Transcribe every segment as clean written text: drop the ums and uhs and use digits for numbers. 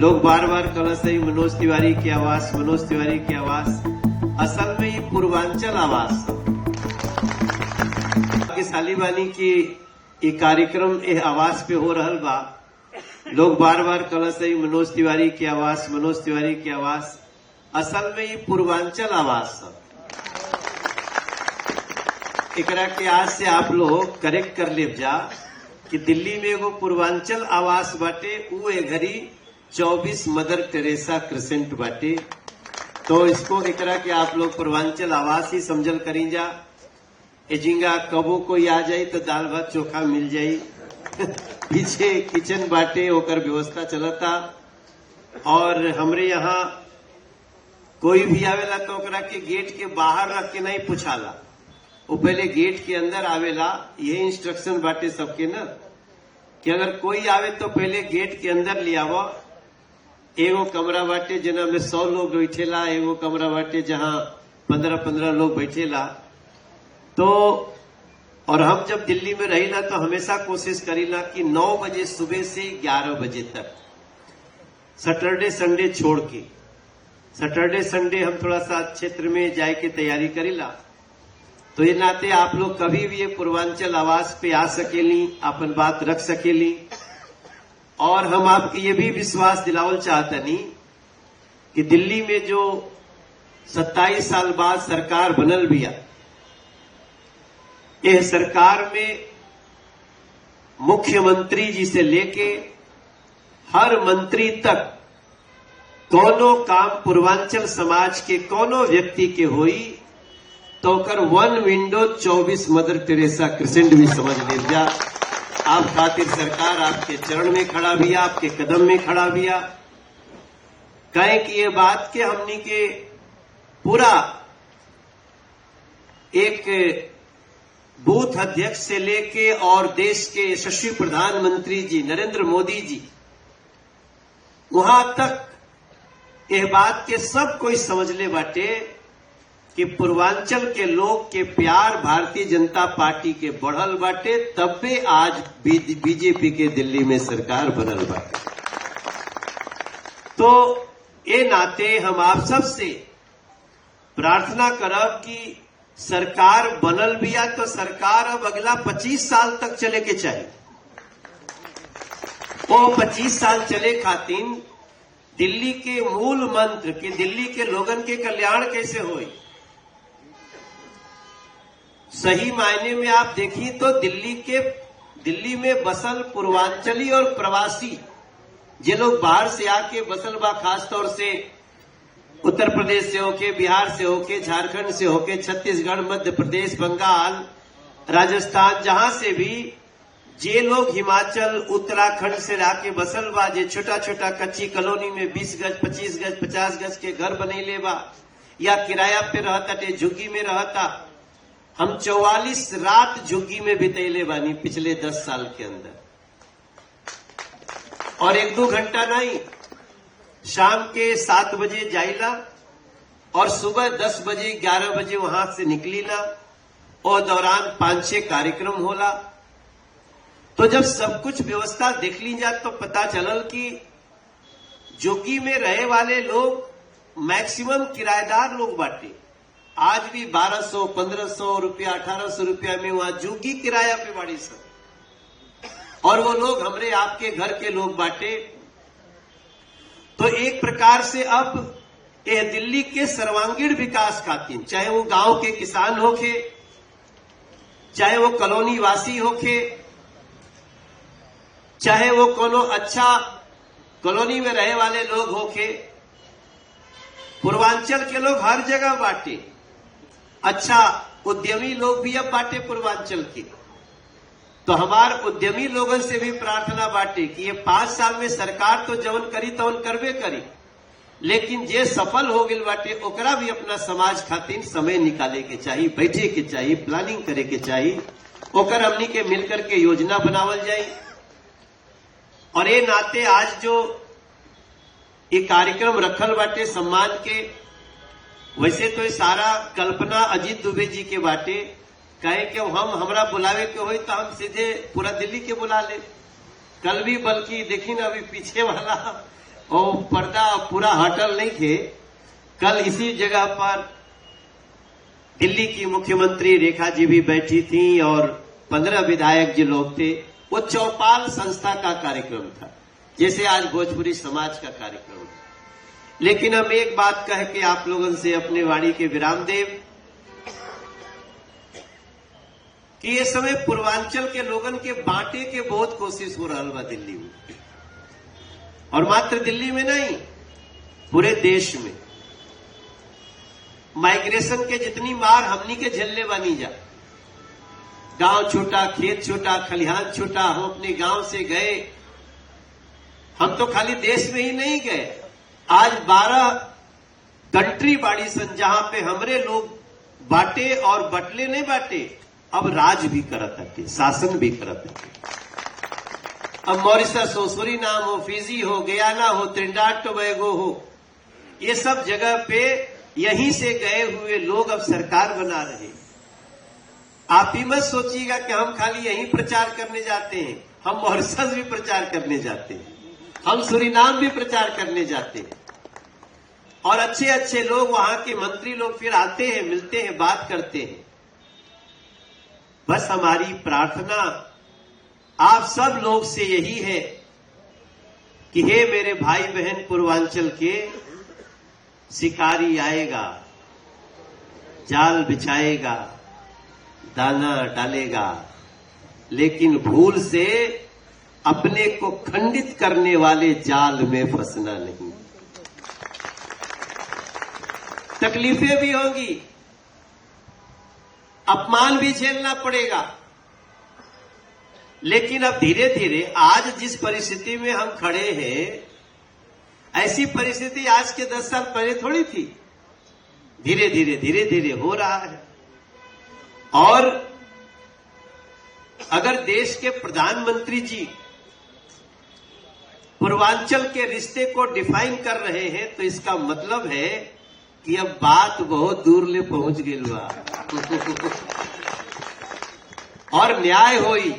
लोग बार बार कहते हैं मनोज तिवारी की आवाज, मनोज तिवारी की आवाज। असल में ये पूर्वांचल आवाज के सालीबानी की ये कार्यक्रम ए आवाज पे हो रहल बा। लोग बार बार कहते हैं मनोज तिवारी की आवाज, मनोज तिवारी की आवाज। असल में ये पूर्वांचल आवाज एकरा के आज से आप लोग करेक्ट कर ले जा कि दिल्ली में एगो पूर्वांचल आवास बाटे, वो ए घड़ी 24 मदर टेरेसा क्रिसेंट बाटे। तो इसको एकरा के आप लोग पूर्वांचल आवास ही समझल करी जा। एजिंगा कबो कोई आ जाई तो दाल भात चोखा मिल जाई। पीछे किचन बाटे ओकर व्यवस्था चलता। और हमरे यहाँ कोई भी आवेला तो ओकरा के गेट के बाहर रख के नहीं पूछाला, वो पहले गेट के अंदर आवेला। ये इंस्ट्रक्शन बाटे सबके न कि अगर कोई आवे तो पहले गेट के अंदर ले आवो। एगो कमरा बाटे जना में 100 लोग बैठेला, एगो कमरा बाटे जहां 15-15 लोग बैठेला। तो और हम जब दिल्ली में रहीला तो हमेशा कोशिश करीला कि 9 बजे सुबह से 11 बजे तक, सैटरडे संडे छोड़ के, सैटरडे संडे हम थोड़ा सा क्षेत्र में जाए के तैयारी करीला। तो ये नाते आप लोग कभी भी ये पूर्वांचल आवास पे आ सकेली, अपन बात रख सकेली। और हम आपको ये भी विश्वास दिलावल चाहतनी कि दिल्ली में जो 27 साल बाद सरकार बनल बिया, यह सरकार में मुख्यमंत्री जी से लेके हर मंत्री तक कोनो काम पूर्वांचल समाज के कोनो व्यक्ति के होई तो कर 1 विंडो 24 मदर टेरेसा क्रिसेंट भी समझ ले जा। आप खातिर सरकार आपके चरण में खड़ा भी, आपके कदम में खड़ा भी। कहे कि ये बात के हमनी के पूरा एक बूथ अध्यक्ष से लेके और देश के यशस्वी प्रधानमंत्री जी नरेंद्र मोदी जी वहां तक यह बात के सब कोई समझ ले बाटे कि पूर्वांचल के लोग के प्यार भारतीय जनता पार्टी के बढ़ल बाटे, तब भी आज बीजेपी के दिल्ली में सरकार बनल बाटे। तो ये नाते हम आप सब से प्रार्थना करब कि सरकार बनल बिया तो सरकार अब अगला 25 साल तक चले के चाहिए। वो 25 साल चले खातिर दिल्ली के मूल मंत्र कि दिल्ली के लोगन के कल्याण कैसे होई, सही मायने में आप देखिए तो दिल्ली में बसल पूर्वांचली और प्रवासी जे लोग बाहर से आके बसल बा, खास तौर से उत्तर प्रदेश से होके, बिहार से होके, झारखंड से होके, छत्तीसगढ़, मध्य प्रदेश, बंगाल, राजस्थान, जहां से भी जे लोग हिमाचल, उत्तराखंड से आके बसल बा, जे छोटा छोटा कच्ची कॉलोनी में 20 गज, 25 गज, 50 गज के घर बनैले बा या किराया पे रहता, झुग्गी में रहता। हम 44 रात झुग्गी में बितैले बानी पिछले 10 साल के अंदर। और 1-2 घंटा नहीं, शाम के 7 बजे जाइला और सुबह 10 बजे 11 बजे वहां से निकलीला और दौरान 5-6 कार्यक्रम होला। तो जब सब कुछ व्यवस्था देख ली जा तो पता चलल कि झुग्गी में रहे वाले लोग मैक्सिमम किराएदार लोग बाटे। आज भी 1200, 1500 रुपया, 1800 रुपया में वहां झुग्गी किराया पे बाड़ी सब। और वो लोग हमरे आपके घर के लोग बाटे। तो एक प्रकार से अब यह दिल्ली के सर्वांगीण विकास खातिर, चाहे वो गांव के किसान होके, चाहे वो कॉलोनी वासी होके, चाहे वो कोनो अच्छा कॉलोनी में रहे वाले लोग होके, पूर्वांचल के लोग हर जगह बाटे। अच्छा उद्यमी लोग भी अब बाटे पूर्वांचल के। तो हमार उद्यमी लोगों से भी प्रार्थना बाटे कि ये 5 साल में सरकार तो जवन करी तवन करबे करी, लेकिन जे सफल हो गई बाटे ओकरा भी अपना समाज खातिर समय निकाले के चाहिए, बैठे के चाहिए, प्लानिंग करे के चाहिए, ओकर हमनी के मिलकर के योजना बनावल जाए। और ये नाते आज जो ये कार्यक्रम रखल बाटे सम्मान के, वैसे तो ये सारा कल्पना अजीत दुबे जी के बाटे। कहे कि हमरा बुलावे के होई तो हम सीधे पूरा दिल्ली के बुला ले। कल भी बल्कि देखी ना अभी पीछे वाला और पर्दा पूरा हटल नहीं थे। कल इसी जगह पर दिल्ली की मुख्यमंत्री रेखा जी भी बैठी थी और 15 विधायक जो लोग थे। वो चौपाल संस्था का कार्यक्रम था, जैसे आज भोजपुरी समाज का कार्यक्रम था। लेकिन हम एक बात कह के आप लोगों से अपने वाणी के विराम देव कि ये समय पूर्वांचल के लोगन के बांटे के बहुत कोशिश हो रहा बा दिल्ली में, और मात्र दिल्ली में नहीं, पूरे देश में। माइग्रेशन के जितनी मार हमनी के झेलने बानी जा, गांव छोटा, खेत छोटा, खलिहान छोटा, हम अपने गांव से गए। हम तो खाली देश में ही नहीं गए, आज 12 कंट्री बाड़ी सन जहां पे हमरे लोग बांटे और बटले नहीं बांटे, अब राज भी करत है, शासन भी करत है। अब मॉरिशस हो, सूरीनाम हो, फिजी हो, गयाना हो, त्रिनिडाद टोबैगो हो, ये सब जगह पे यहीं से गए हुए लोग अब सरकार बना रहे। आप ही मत सोचिएगा कि हम खाली यहीं प्रचार करने जाते हैं, हम मॉरिशस भी प्रचार करने जाते हैं, हम सूरीनाम भी प्रचार करने जाते हैं। और अच्छे अच्छे लोग, वहां के मंत्री लोग फिर आते हैं, मिलते हैं, बात करते हैं। बस हमारी प्रार्थना आप सब लोग से यही है कि हे मेरे भाई बहन पूर्वांचल के, शिकारी आएगा, जाल बिछाएगा, दाना डालेगा, लेकिन भूल से अपने को खंडित करने वाले जाल में फंसना नहीं। तकलीफें भी होंगी, अपमान भी झेलना पड़ेगा, लेकिन अब धीरे धीरे आज जिस परिस्थिति में हम खड़े हैं, ऐसी परिस्थिति आज के 10 साल पहले थोड़ी थी। धीरे धीरे धीरे धीरे हो रहा है। और अगर देश के प्रधानमंत्री जी पूर्वांचल के रिश्ते को डिफाइन कर रहे हैं, तो इसका मतलब है कि अब बात बहुत दूर ले पहुंच गई बा और न्याय होई।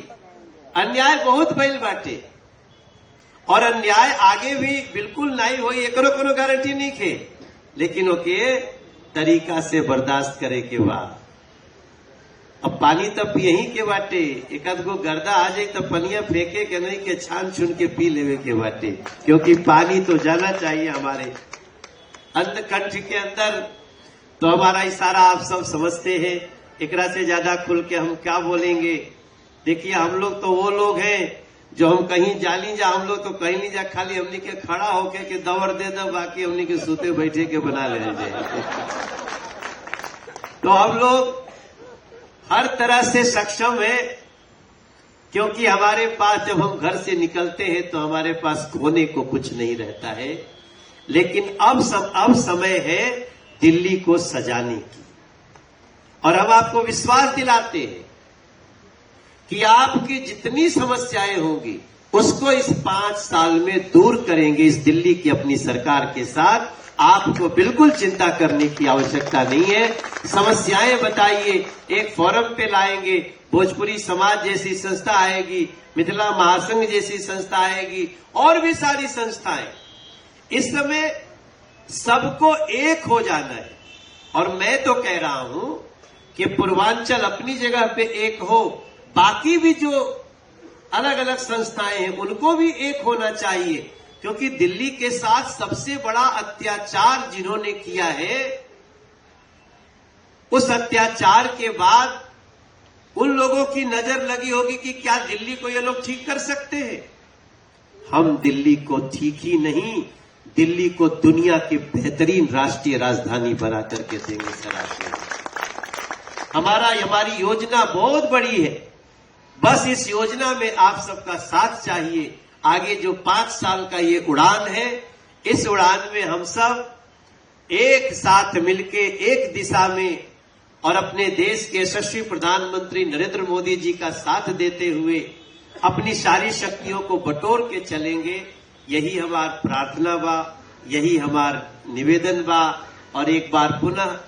अन्याय बहुत भइल बाटे और अन्याय आगे भी बिल्कुल नहीं होई, एकरो कोनो गारंटी नहीं खे, लेकिन ओके तरीका से बर्दाश्त करे के बाद। अब पानी तब यही के बाटे, एक आध गो गर्दा आ जाए तो पनिया फेंके के नहीं के छान छुन के पी लेवे के बाटे, क्योंकि पानी तो जाना चाहिए हमारे अंतकंठ के अंदर। तो हमारा इशारा आप सब समझते हैं, एकरा से ज्यादा खुल के हम क्या बोलेंगे। देखिए, हम लोग तो वो लोग हैं जो हम कहीं जाली जा, हम लोग तो कहीं नहीं जा, खाली हमनी के खड़ा होके के दौड़ दे दो, बाकी हमनी के सूते बैठे के बना ले जाए। तो हम लोग हर तरह से सक्षम है, क्योंकि हमारे पास जब हम घर से निकलते हैं तो हमारे पास खोने को कुछ नहीं रहता है। लेकिन अब समय है दिल्ली को सजाने की, और हम आपको विश्वास दिलाते हैं कि आपकी जितनी समस्याएं होंगी उसको इस 5 साल में दूर करेंगे। इस दिल्ली की अपनी सरकार के साथ आपको बिल्कुल चिंता करने की आवश्यकता नहीं है। समस्याएं बताइए, एक फोरम पे लाएंगे, भोजपुरी समाज जैसी संस्था आएगी, मिथिला महासंघ जैसी संस्था आएगी, और भी सारी संस्थाएं। इस समय सबको एक हो जाना है, और मैं तो कह रहा हूं कि पूर्वांचल अपनी जगह पे एक हो, बाकी भी जो अलग अलग संस्थाएं हैं उनको भी एक होना चाहिए, क्योंकि दिल्ली के साथ सबसे बड़ा अत्याचार जिन्होंने किया है, उस अत्याचार के बाद उन लोगों की नजर लगी होगी कि क्या दिल्ली को ये लोग ठीक कर सकते हैं। हम दिल्ली को ठीक ही नहीं, दिल्ली को दुनिया की बेहतरीन राष्ट्रीय राजधानी बना करके देंगे सर। हमारी योजना बहुत बड़ी है, बस इस योजना में आप सबका साथ चाहिए। आगे जो 5 साल का ये उड़ान है, इस उड़ान में हम सब एक साथ मिलके एक दिशा में, और अपने देश के यशस्वी प्रधानमंत्री नरेंद्र मोदी जी का साथ देते हुए अपनी सारी शक्तियों को बटोर के चलेंगे। यही हमार प्रार्थना बा, यही हमार निवेदन बा। और एक बार पुनः